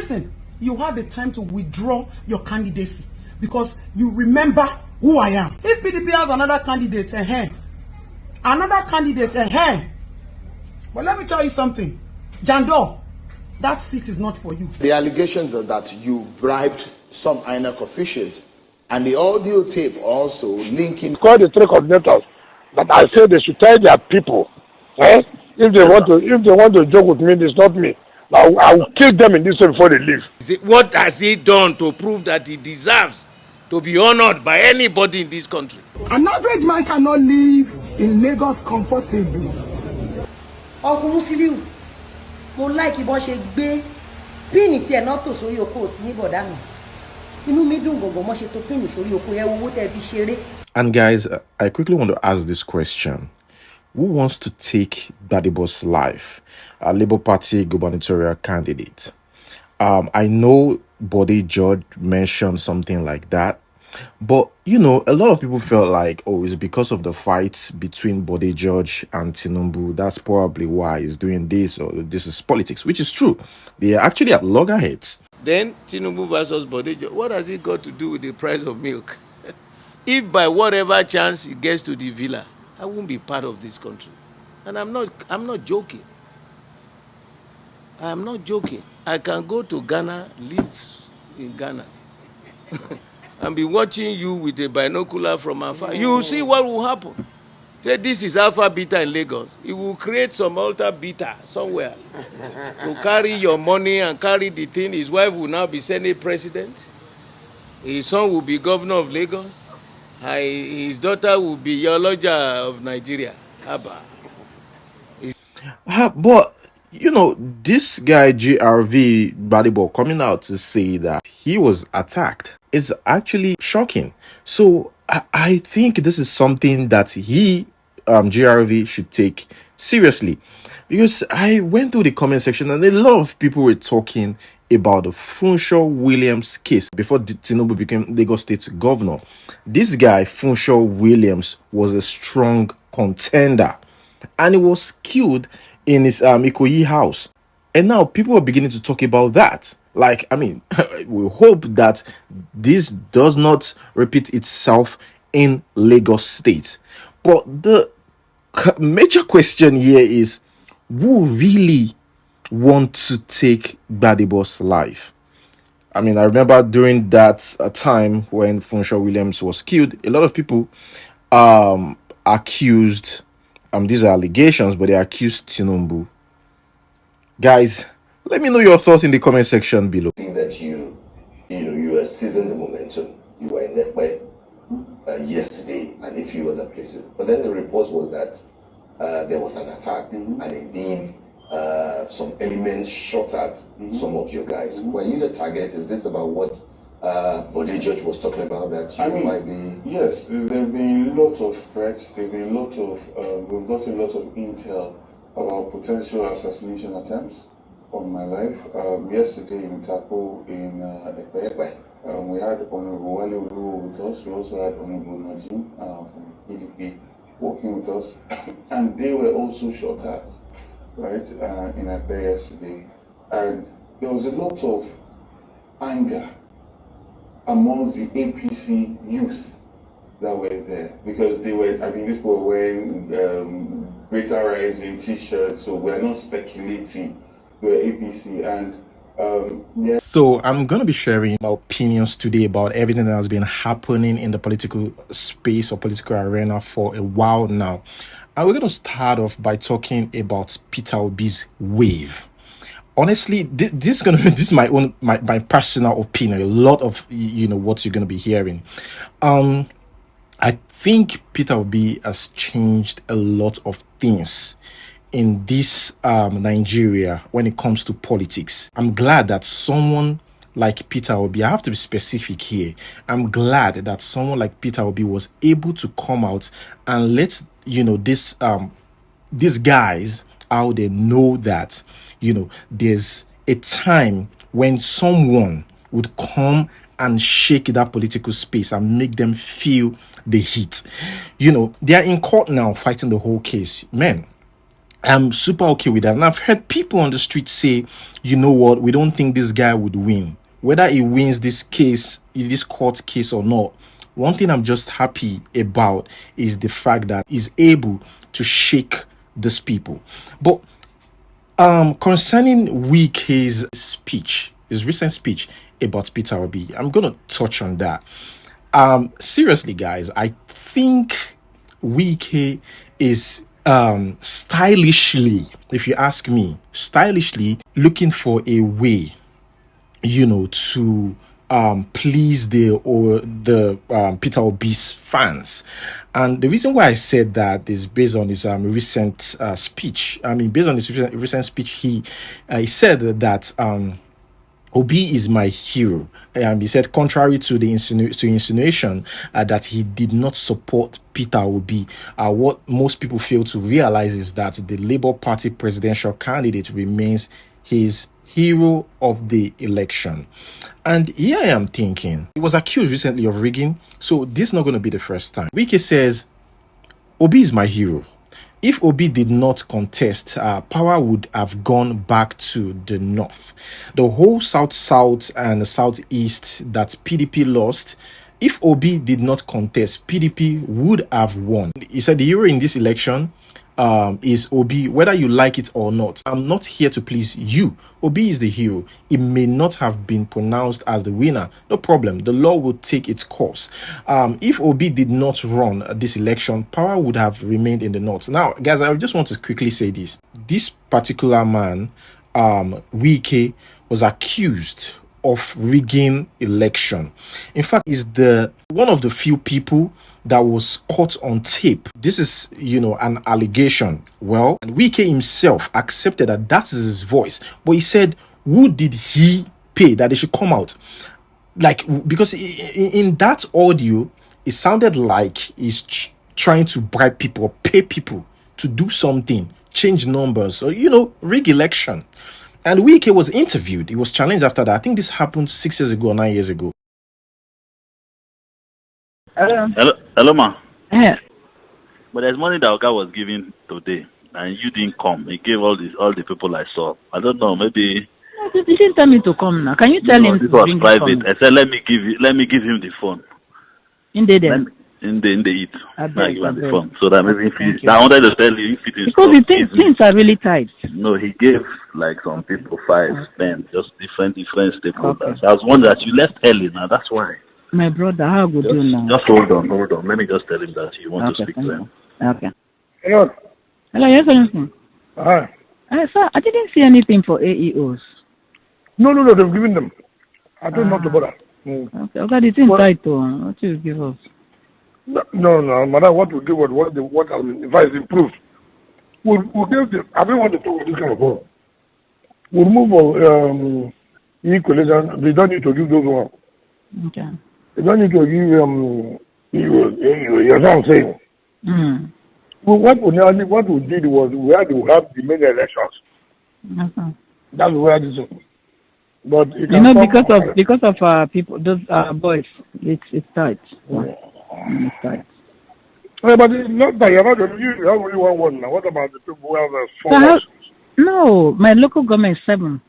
listen, you had the time to withdraw your candidacy because you remember who I am. If PDP has another candidate, but let me tell you something, Jando, that seat is not for you. The allegations are that you bribed some INEC officials, and the audio tape also linking. Call the three coordinators that I say they should tell their people, if they want to joke with me, it's not me. I will kill them in this way before they leave. What has he done to prove that he deserves to be honored by anybody in this country? An average man cannot live in Lagos comfortably. Uncle Musiliu, mo like ìbọn ṣe gbé píìnì tí ẹ náà tò sórí oko tí ní bọ̀dá mi. Inú mi dùn gbogbo mo ṣe tó píìnì sórí oko yẹn owó tẹ́ fi ṣeré. And guys, I quickly want to ask this question. Who wants to take Gbadebo's life? A Labour Party gubernatorial candidate. I know Bode George mentioned something like that. But, you know, a lot of people felt like, oh, it's because of the fight between Bode George and Tinubu. That's probably why he's doing this, or this is politics, which is true. They are actually at loggerheads. Then Tinubu versus Bode George. What has it got to do with the price of milk? If by whatever chance he gets to the villa, I won't be part of this country. And I'm not joking. I'm not joking. I can go to Ghana, live in Ghana, and be watching you with a binocular from afar. You will see what will happen. Say this is Alpha Beta in Lagos. It will create some Alpha Beta somewhere to carry your money and carry the thing. His wife will now be Senate president. His son will be governor of Lagos. His daughter will be Yoloja of Nigeria. But, you know, this guy, GRV Gbadebo, coming out to say that he was attacked is actually shocking. So I think this is something that GRV, should take seriously. Because I went through the comment section and a lot of people were talking about the Funsho Williams case before Tinubu became Lagos State governor. This guy, Funsho Williams, was a strong contender and he was killed in his Ikoyi house. And now people are beginning to talk about that. Like, I mean, we hope that this does not repeat itself in Lagos State. But the major question here is, who really want to take Gbadebo's life? I mean, I remember during that time when Funsho Williams was killed, a lot of people accused, these are allegations, but they accused Tinubu. Guys, let me know your thoughts in the comment section below. See that you are seizing the momentum. You were in Ekpe yesterday and a few other places. But then the report was that there was an attack, and indeed some elements shot at some of your guys. Were you the target? Is this about what Bode George was talking about, that you might be? Yes, there have been lots of threats. There have been a lot of, we've gotten a lot of intel about potential assassination attempts on my life. Yesterday in Tapo in Ekpe, we had Honorable OLUOMO with us. We also had Honorable Najim from PDP working with us, and they were also shot at, right, in Ekpe yesterday. And there was a lot of anger amongst the APC youth that were there, because they were, these people were wearing Greater Rising t-shirts, so we're not speculating, we're APC, and yeah. So I'm going to be sharing my opinions today about everything that has been happening in the political space or political arena for a while now. And we're going to start off by talking about Peter Obi's wave. Honestly, this is my personal opinion. A lot of what you're going to be hearing. I think Peter Obi has changed a lot of things in this Nigeria when it comes to politics. I'm glad that someone like Peter Obi, I have to be specific here, I'm glad that someone like Peter Obi was able to come out and let these guys out there know that there's a time when someone would come and shake that political space and make them feel the heat. They are in court now fighting the whole case. Man, I'm super okay with that. And I've heard people on the street say, you know what, we don't think this guy would win. Whether he wins this case, this court case or not, one thing I'm just happy about is the fact that he's able to shake these people. But concerning Wike's speech, his recent speech about Peter Obi, I'm gonna touch on that. Seriously, guys, I think Wike is stylishly, if you ask me, stylishly looking for a way, to please the Peter Obi's fans. And the reason why I said that is based on his recent speech. I mean, based on his recent speech, he said that Obi is my hero. He said, contrary to the insinuation that he did not support Peter Obi, what most people fail to realize is that the Labour Party presidential candidate remains his hero of the election. And here I am thinking, he was accused recently of rigging, so this is not going to be the first time. Wike says, Obi is my hero. If Obi did not contest, power would have gone back to the north. The whole south and the southeast that PDP lost, if Obi did not contest, PDP would have won. He said the hero in this election is Obi, whether you like it or not. I'm not here to please you. Obi is the hero. It may not have been pronounced as the winner. No problem. The law will take its course. If Obi did not run this election, power would have remained in the north. Now, guys, I just want to quickly say this. This particular man, Wike, was accused of rigging election. In fact, is one of the few people that was caught on tape. This is, an allegation. Well, Wike himself accepted that is his voice, but he said, who did he pay that they should come out? Like, because in that audio, it sounded like he's trying to bribe people, or pay people to do something, change numbers, or, rig election. And Wike was interviewed. He was challenged after that. I think this happened 6 years ago or 9 years ago. Hello, ma. Yeah. But there's money that Oga was giving today, and you didn't come. He gave all the people I saw. I don't know. Maybe. You didn't tell me to come now. Can you tell him this to was bring private? I said let me give him the phone. In the day. In the eat. I give him the beg. phone so that maybe I wanted to tell you if it is because the things are really tight. No, he gave like some people 5, 10, just different stakeholders. Okay. I was wondering that you left early now. That's why. My brother, how good you now? Just hold on. Let me just tell him that you want to speak to him. Okay. Hello. Hello, yes, anything? Hi. Sir, I didn't see anything for AEOs. No, they've given them. I told not to bother. Okay, the thing tight to what you give us? No, madam, what we give what advice improved. We'll give them. I don't want to talk with this kind of phone. We'll move e-collection. We don't need to give those one. Okay. We don't need to give you know what I'm saying? Well, what we did was we had to have the main elections. Okay. That's where this is. But because of people, those boys, it's tight. It's tight. Yeah, but it's not that you have only one now. What about the people who have 4 wards? No, my local government is 7.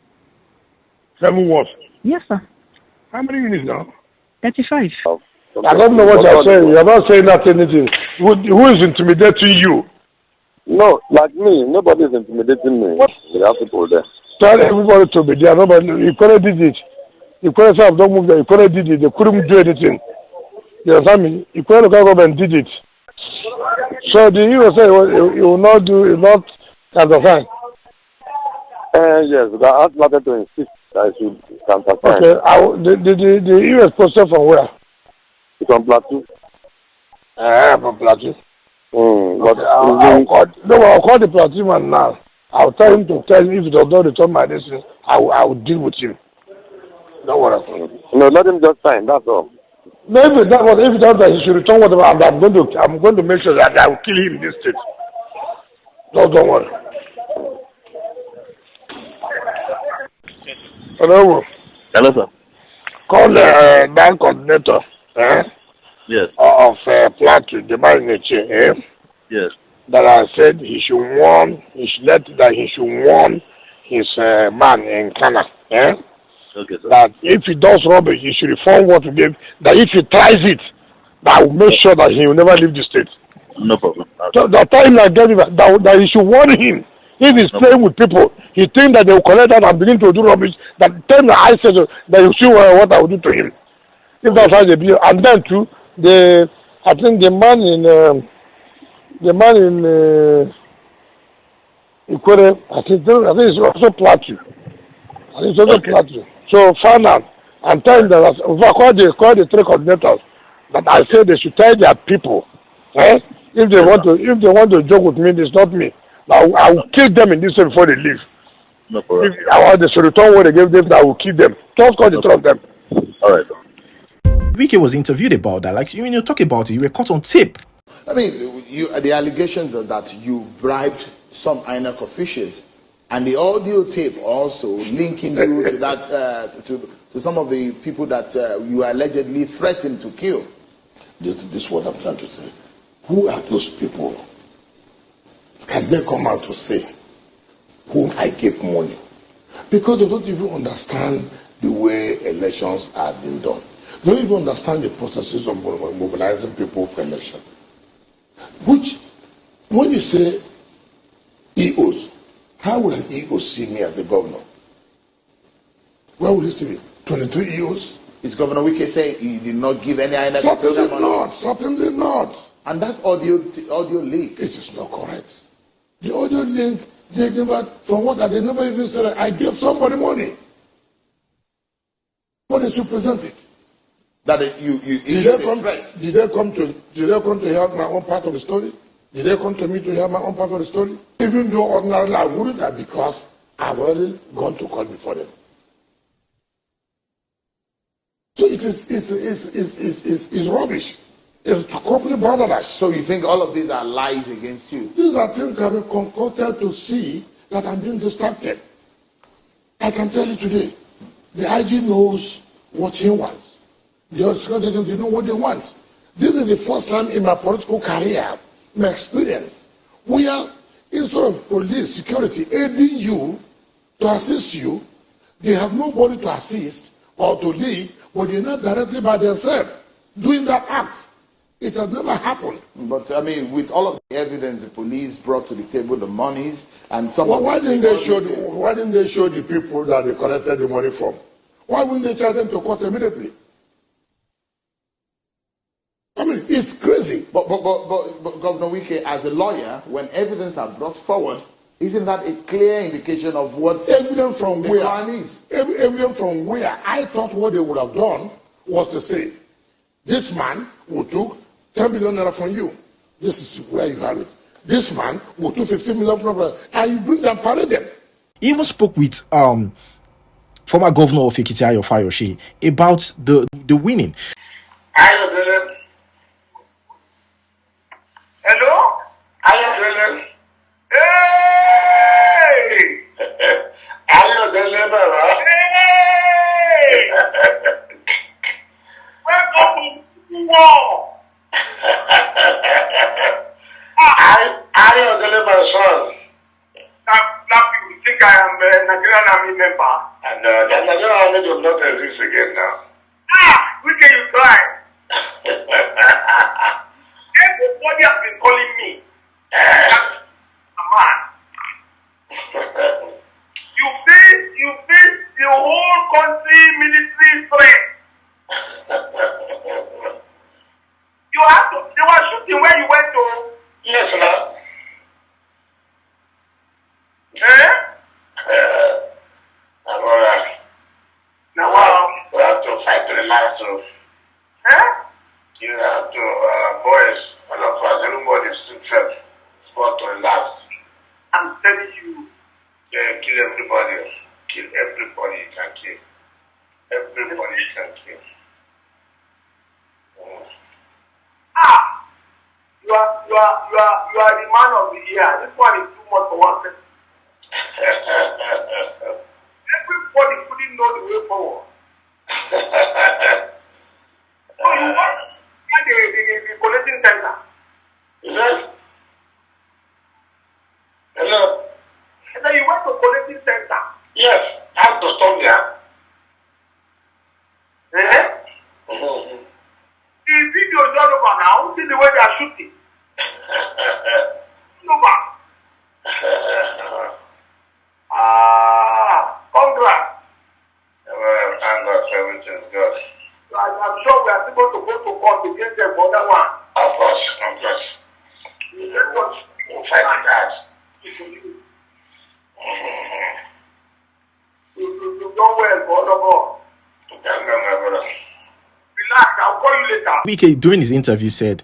7 wards? Yes, sir. How many units now? 35. I don't know what you're saying. You're not saying that anything. Who is intimidating you? No, like me. Nobody is intimidating me. What? We have people there. Tell everybody to be there. Nobody. You couldn't did it. You couldn't say, don't move there. You couldn't did it. They couldn't do anything. You understand me? You couldn't local government did it. So the hero say you will not do, you will not countersign. Yes, but I asked Market to insist that I should countersign. Okay, the US posted from where? It's on Plateau. From Plateau. But I'll call the Plateau man now. I'll tell him to tell me if he does not return my destiny, I will deal with him. Don't worry. No, let him just sign, that's all. No, if he does that, he should return whatever, and I'm going to make sure that I will kill him in this state. Don't worry. Hello. Hello, sir. Call the bank coordinator yes. of Plateau, the man in the chair. Yes. that I said he should warn, he should warn his man in Ghana. Eh? Okay, sir. That if he does rubbish, he should reform what he gave. That if he tries it, that will make sure that he will never leave the state. No problem. So the time I gave him that he should warn him. If he's playing with people, he thinks that they will collect that and begin to do rubbish. That time that I said that you see what I will do to him. If that's how they be, and then too, I think the man in Ikwere, I think it's also Plateau. I think it's also Plateau. So find out and tell them that call the three coordinators that I say they should tell their people. Eh? If they want to joke with me, it's not me. I will kill them in this way before they leave. No problem. If I want to return what they gave them, I will kill them. Just call the three of them. All right. Wike was interviewed about that. Like when you talk about it, you were caught on tape. I mean, the allegations are that you bribed some INEC officials, and the audio tape also linking you to that to some of the people that you allegedly threatened to kill. This is what I'm trying to say. Who are those people? Can they come out to say whom I gave money? Because they don't even understand the way elections are being done. They don't even understand the processes of mobilizing people for election. Which, when you say EOs, how will an EO see me as the governor? Where will he see me? 23 EOs? Is Governor Wike say he did not give any INEC? Certainly not. And that audio leak? It is not correct. The audio link, they never, from what they never even said, I gave somebody money. What is to present it? That did they come to hear my own part of the story? Did they come to me to hear my own part of the story? Even though ordinarily I wouldn't have, because I've already gone to court before them. So it's rubbish. It's completely borderless. So you think all of these are lies against you? These are things that are concocted to see that I'm being distracted. I can tell you today, the IG knows what he wants. The other secretaries, they know what they want. This is the first time in my political career, my experience, where instead of police security aiding you to assist you, they have nobody to assist or to lead, but they're not directly by themselves doing that act. It has never happened. But I mean, with all of the evidence the police brought to the table, the monies and some. Well, why didn't they show the people that they collected the money from? Why wouldn't they charge them to court immediately? I mean, it's crazy. But Governor Wike, as a lawyer, when evidence are brought forward, isn't that a clear indication of what evidence from the where? crime is? Evidence from where? I thought what they would have done was to say, this man who took 10 million naira from you. This is where you have it. This man who took 15 million from you, and you bring them, parade them. He even spoke with former governor of Ekiti, Ayo Fayoshi, about the winning. Hello? Hello? Hey! Hello, hey! Welcome to war! Are you deliver, son? Now you think I am a Nigerian army member? And the Nigerian army does not exist again now. Which can you try? Everybody has been calling me a man. You face the whole country military threat. They were shooting where you went to. Yes, sir. I'm alright. Now, we have to fight to the last one. You have to, boys, all of us, everybody stood firm. Spot to the last. I'm telling you. Kill everybody. Kill everybody you can kill. Everybody you can kill. You are the man of the year. This one is too much for one person. Everybody couldn't know the way forward. So you want the collecting center. Yes. Hello? And then you went to collecting center. Yes, I have to stop there. The video is all over now. See the way they are shooting. Over. Congrats. Well, thank God for everything's good. I'm sure we are supposed to go to court against them for that one. Of course, of course. We'll fight it out. You don't well for all of us. Thank God, my brother. Relax, I'll call you later. Wike, during his interview, said,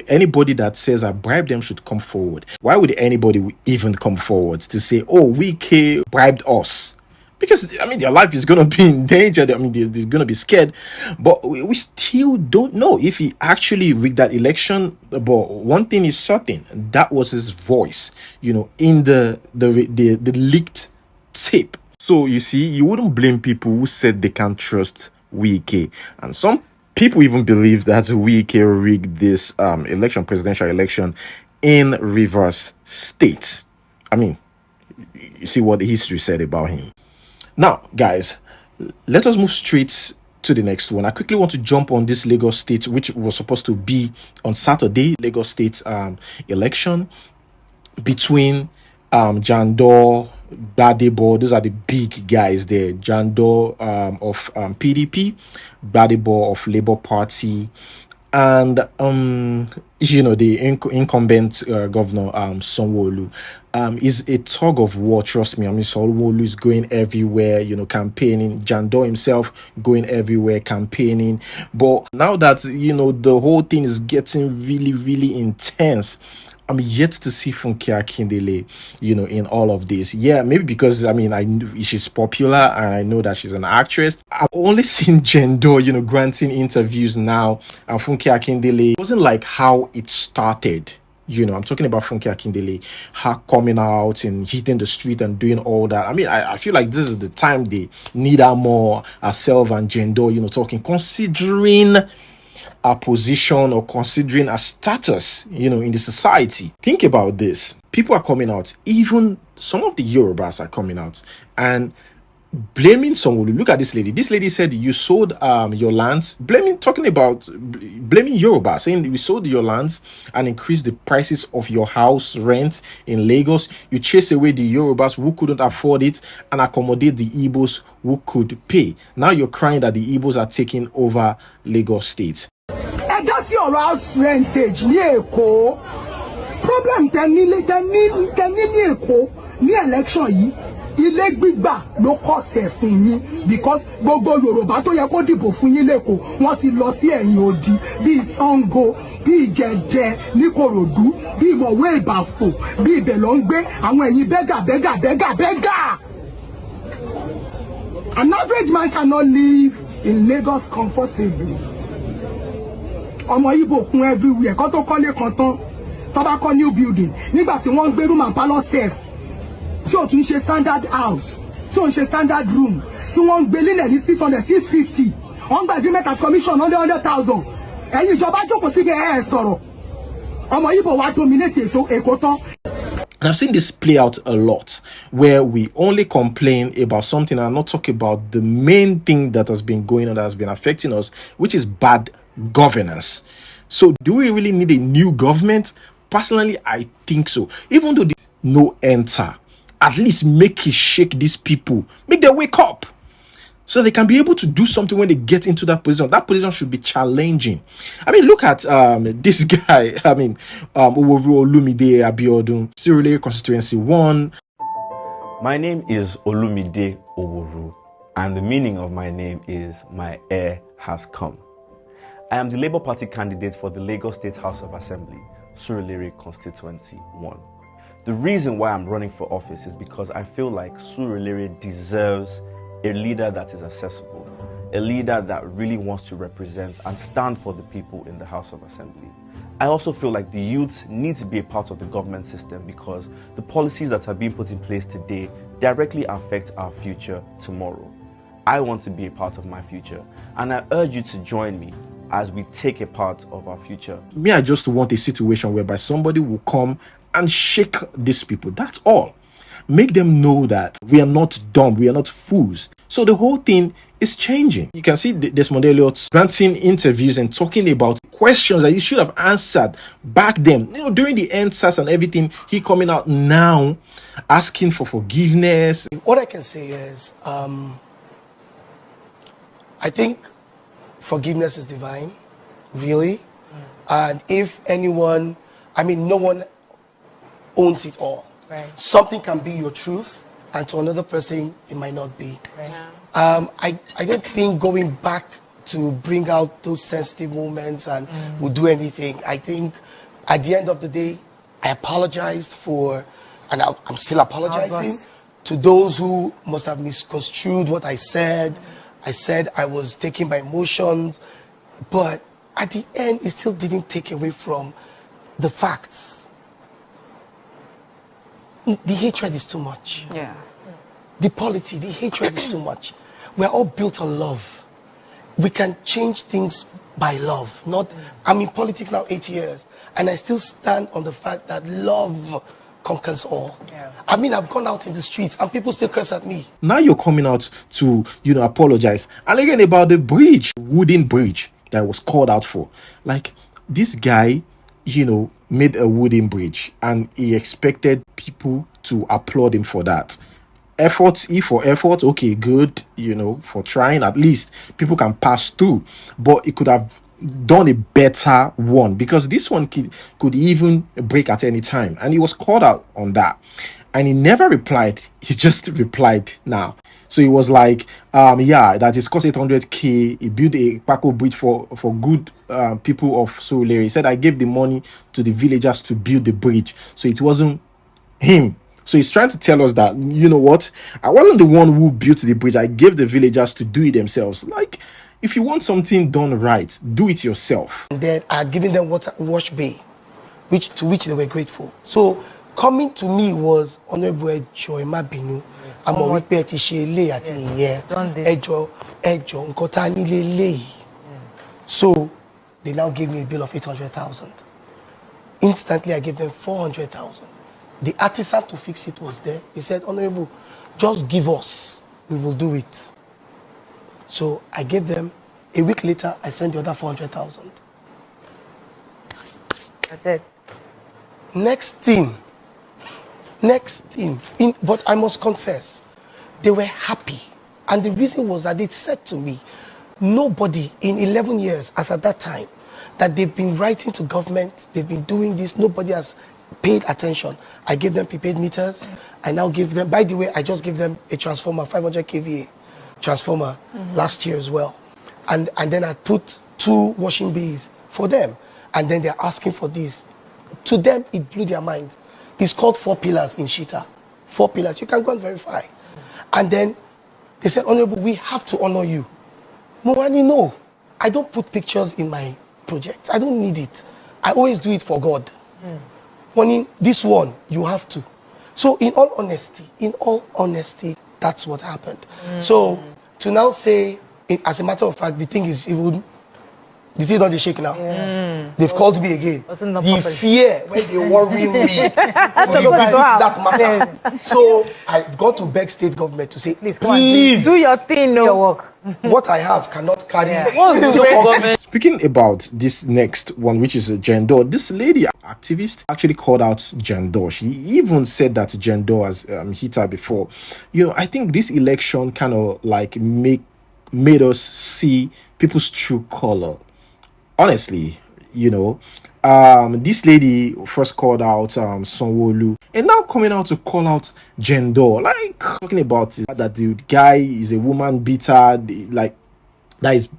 anybody that says I bribe them should come forward. Why would anybody even come forward to say, oh, Wike bribed us? Because, their life is going to be in danger. They're going to be scared. But we still don't know if he actually rigged that election. But one thing is certain, that was his voice, in the leaked tape. So, you see, you wouldn't blame people who said they can't trust Wike. And some people even believe that Wike rigged this presidential election in Rivers State. You see what the history said about him. Now, guys, let us move straight to the next one. I quickly want to jump on this Lagos State, which was supposed to be on Saturday, Lagos State election between Jandor, Gbadebo. Those are the big guys there. Jandor of PDP, Gbadebo of Labour Party, and the incumbent governor Sanwo-Olu. Is a tug of war, trust me. Sanwo-Olu is going everywhere, campaigning. Jandor himself going everywhere, campaigning. But now that the whole thing is getting really, really intense, I'm yet to see Funke Akindele, in all of this. Yeah, maybe because, I know she's popular and I know that she's an actress. I've only seen Jandor, granting interviews now. And Funke Akindele, it wasn't like how it started. I'm talking about Funke Akindele, her coming out and hitting the street and doing all that. I feel like this is the time they need her more, herself and Jandor, talking, considering our position or considering our status, in the society. Think about this. People are coming out, even some of the Yorubas are coming out and blaming someone. Look at this lady. This lady said you sold your lands, talking about blaming Yoruba, saying we sold your lands and increased the prices of your house rent in Lagos. You chase away the Yorubas who couldn't afford it and accommodate the Igbos who could pay. Now you're crying that the Igbos are taking over Lagos State. And that's your house rentage ní Èkó. Problem ní Èkó ní election yìí. Ilé gbígbà ló kọsẹ̀ fún yín because gbogbo Yorùbá tó yẹ kó dìbò fún yín lẹ́kọ̀ọ́ wọ́n ti lọ sí ẹ̀yìn odi bíi Ṣàngó bíi Ìjẹ̀dẹ̀ ní Kòròdú bíi Mọ̀wé Ìbàfò bíi ibẹ̀ ló ń gbé àwọn ẹ̀yìn bẹ́gà. An average man cannot live in Lagos comfortably. Ọmọ Igbo kún everywhere kó tó kọ́lé kan tán tó bá kọ́ new building nígbà tí wọ́n ń gbé room and parlour safe. Tí o tún ṣe standard house, tí o ń ṣe standard room, tí wọ́n ń gbé lílẹ̀ ní 600, 650, wọ́n ń gba agreement as commission 100,000. Ẹ̀yin ìjọba jókòó síbi sọ̀rọ̀. Ọmọ Igbo wá dominate Èkó tán. I've seen this play out a lot, where we only complain about something and not talk about the main thing that has been going on, that has been affecting us, which is bad governance. So do we really need a new government? Personally, I think so. Even though this no enter, at least make it shake these people, make them wake up so they can be able to do something when they get into that position. That position should be challenging. Look at this guy. Olumide Abiodun, Surulere constituency 1. My name is Olumide Oworu, and the meaning of my name is my heir has come. I am the Labour Party candidate for the Lagos State House of Assembly, Surulere constituency 1. The reason why I'm running for office is because I feel like Surulere deserves a leader that is accessible, a leader that really wants to represent and stand for the people in the House of Assembly. I also feel like the youth need to be a part of the government system because the policies that are being put in place today directly affect our future tomorrow. I want to be a part of my future, and I urge you to join me as we take a part of our future. I just want a situation whereby somebody will come and shake these people. That's all. Make them know that we are not dumb, we are not fools. So the whole thing is changing. You can see Desmond Elliot granting interviews and talking about questions that he should have answered back then. During the NSAS and everything, he coming out now asking for forgiveness. What I can say is, I think forgiveness is divine, really. And if anyone, no one owns it all. Right. Something can be your truth, and to another person, it might not be. Right. I don't think going back to bring out those sensitive moments and will do anything. I think at the end of the day, I apologized for, and I'm still apologizing to those who must have misconstrued what I said. I said I was taken by emotions, but at the end, it still didn't take away from the facts. The hatred is too much. Yeah. The polity, the hatred is too much. We're all built on love. We can change things by love. Not, I'm in politics now 8 years, and I still stand on the fact that love conquers all. Yeah. I've gone out in the streets and people still curse at me. Now you're coming out to, apologize. And again, about the wooden bridge that was called out for. Like, this guy, made a wooden bridge and he expected people to applaud him for that. Effort, okay, good, for trying, at least people can pass through. But he could have done a better one, because this one could even break at any time. And he was called out on that. And he never replied. He just replied now. So he was like, that is cost 800K. He built a Paco bridge for good people of Surulere. He said, I gave the money to the villagers to build the bridge. So it wasn't him. So he's trying to tell us that, you know what? I wasn't the one who built the bridge. I gave the villagers to do it themselves. Like, if you want something done right, do it yourself. And then I had given them wash bay, to which they were grateful. So coming to me was Honorable Joy Mabinu. I'm a wípé ti ṣe ilé àti ìyẹn. Ẹjọ́ nǹkan tá ní lélẹ́yìí. So they now gave me a bill of 800,000. Instantly I gave them 400,000. The artisan to fix it was there. He said, Honorable, just give us, we will do it. So I gave them. A week later, I sent the other 400,000. That's it. Next thing. But I must confess, they were happy. And the reason was that they said to me, nobody in 11 years, as at that time, that they've been writing to government, they've been doing this, nobody has paid attention. I gave them prepaid meters. I now give them, by the way, I just gave them a transformer, 500 kVA transformer last year as well. And then I put 2 washing bays for them. And then they're asking for this. To them, it blew their mind. It's called 4 pillars in Shita. 4 pillars. You can go and verify. And then they said, Honorable, we have to honor you. Mwani, no. I don't put pictures in my projects. I don't need it. I always do it for God. When this one, you have to. So in all honesty, that's what happened. So to now say, as a matter of fact, the thing is even, the thing not they shake now. They've called me again. The fear when they worry me that matter. So I've got to beg state government to say, please do your thing, your work. What I have cannot carry. Speaking about this next one, which is gender, this lady activist actually called out gender. She even said that gender has hit her before. I think this election kind of like made us see people's true color. Honestly, this lady first called out Sanwo-Olu, and now coming out to call out gender, like talking about that the guy is a woman beater, like that is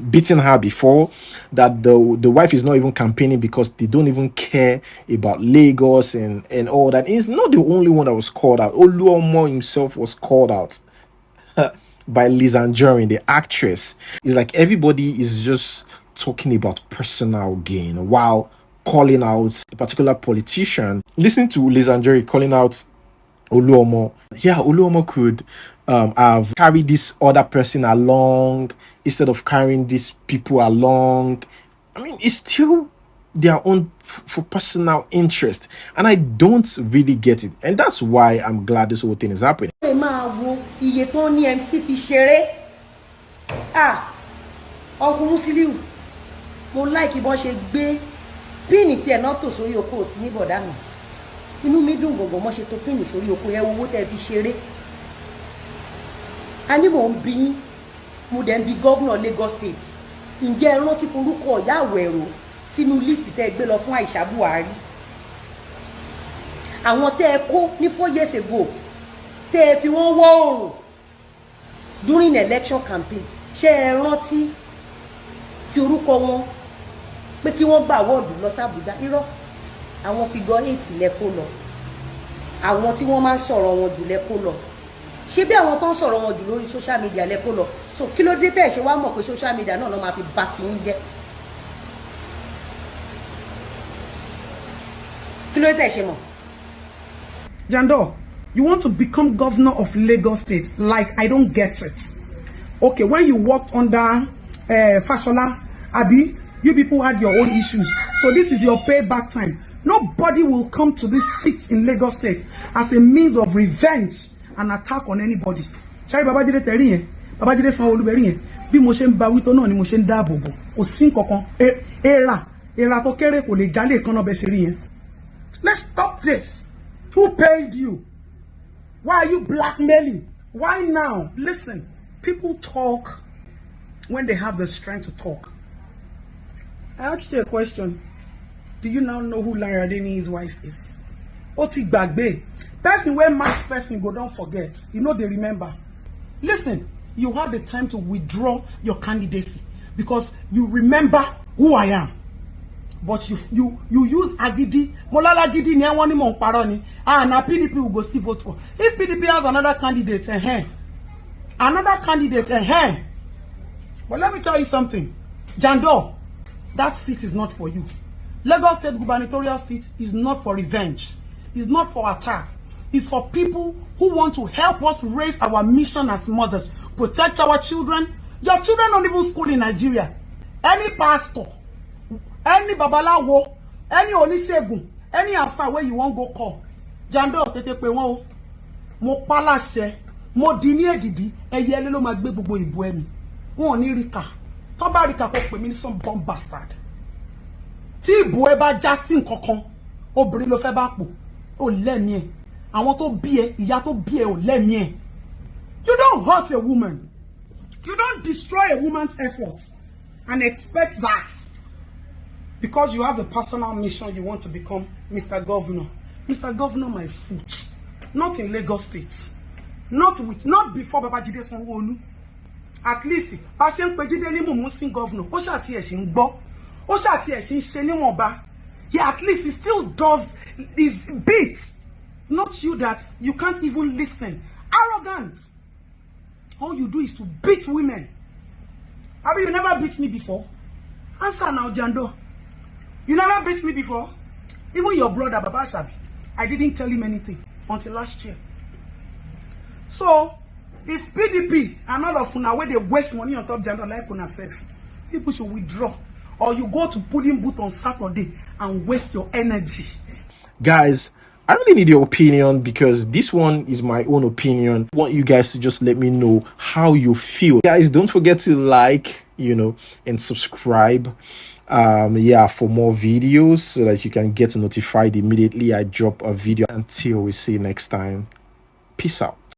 beating her before, that the wife is not even campaigning because they don't even care about Lagos and all that. He's not the only one that was called out. OLUOMO himself was called out by Liz Anjorin, the actress. It's like everybody is just talking about personal gain while calling out a particular politician. Listen to Liz Anjorin calling out OLUOMO. Yeah, OLUOMO could have carried this other person along instead of carrying these people along. I mean, it's still their own for personal interest, and I don't really get it, and that's why I'm glad this whole thing is happening. Uncle Musiliu, mo like bó ṣe gbé pin tí ẹ náà tó sórí oko tí yín bọ̀dá mi. Inú mi dùn gbogbo mo ṣe tó pin sórí oko yẹn owó tẹ́ fi ṣeré. Ani mo ń bi mo dem bi governor Lagos State. Ǹjẹ́ ẹ rántí forúkọ ìyá Àwẹ̀rò sínú list tẹ́ gbé lọ fún Aisha Buhari. Àwọn tẹ́ kó ní 4 years ago tẹ́ fi wọ́n wọ́ oòrùn during election campaign. Ṣé ẹ rántí fi orúkọ wọn pé kí wọ́n gbà wọ́ọ̀dù lọ sí Àbújá? Irọ́, àwọn figure 8 lẹ kó lọ, àwọn tí wọ́n máa ń sọ̀rọ̀ wọn jù lẹ kó lọ, ṣé bí àwọn tó ń sọ̀rọ̀ wọn jù lórí social media lẹ kó lọ. So kí ló dé tẹ́ ṣe wá mọ̀ pé social media náà ló máa fi bà tí ń jẹ́? Kí ló dé tẹ́ ṣe mọ̀? Jandor, you want to become governor of Lagos State? Like, I don't get it. Okay, when you worked under Fashola, Abi, you people had your own issues. So this is your payback time. Nobody will come to this seat in Lagos State as a means of revenge and attack on anybody. Shari Babajide tẹ̀rí yẹn, Babajide Sanwo-Olu bẹ̀rí yẹn, bí mo ṣe ń bá wí tó náà ni mo ṣe ń dáàbò bò. Kò sí nǹkankan. Èèrà tó kéré kò lè jálè kan náà bẹ́ ṣe rí yẹn. Let's stop this. Who paid you? Why are you blackmailing? Why now? Listen. People talk when they have the strength to talk. I asked you a question. Do you now know who Larry Adeniyi's wife is? Oti Gbagbe. Person where match person go, don't forget. You know they remember. Listen, you have the time to withdraw your candidacy because you remember who I am. But you use agidi. Molala agidi ni awon ni mo nparo ni. Na PDP will go see vote for. If PDP has another candidate, another candidate, But let me tell you something. Jandor, that seat is not for you. Lagos State gubernatorial seat is not for revenge. It's not for attack. It's for people who want to help us raise our mission as mothers. Protect our children. Your children don't even school in Nigeria. Any pastor, any babalawo, any onishegun, any afa where you want go call. Jandor, tete pe won o. Mo paláṣẹ. Mo di ní èdìdí ẹyẹlé ló máa gbé gbogbo ìbò ẹ̀mí wọn ò ní ríkà tó bá ríkà kó pè mí ní some bomb bastard tí ìbò ẹ bá já sí nǹkankan obìnrin ló fẹ́ bá pò ó lẹ́mí ẹ̀ àwọn tó bí ẹ ìyá tó bí ẹ ò lẹ́mí ẹ̀. You don't hurt a woman, you don't destroy a woman's efforts and expect that because you have a personal mission you want to become Mr. Governor. Mr. Governor, my foot, not in Lagos State. Not before Babajide Sanwo-Olu. At least, bá ṣe ń pe Jide ní Mumusin governor, ó ṣá tí ẹ ṣe ń gbọ́, ó ṣá tí ẹ ṣe ń ṣe níwọ̀nba. He at least he still does his bits. Not you that you can't even listen. Arrogant. All you do is to beat women. Abi, you never beat me before? Answer now, Jandor. You never beat me before? Even your brother, Baba Shabi, I didn't tell him anything until last year. So, if PDP and all of una where they waste money on top Jandor like una self, people should withdraw. Or you go to polling booth on Saturday and waste your energy. Guys, I really need your opinion because this one is my own opinion. I want you guys to just let me know how you feel. Guys, don't forget to like, and subscribe. For more videos so that you can get notified immediately I drop a video. Until we see you next time. Peace out.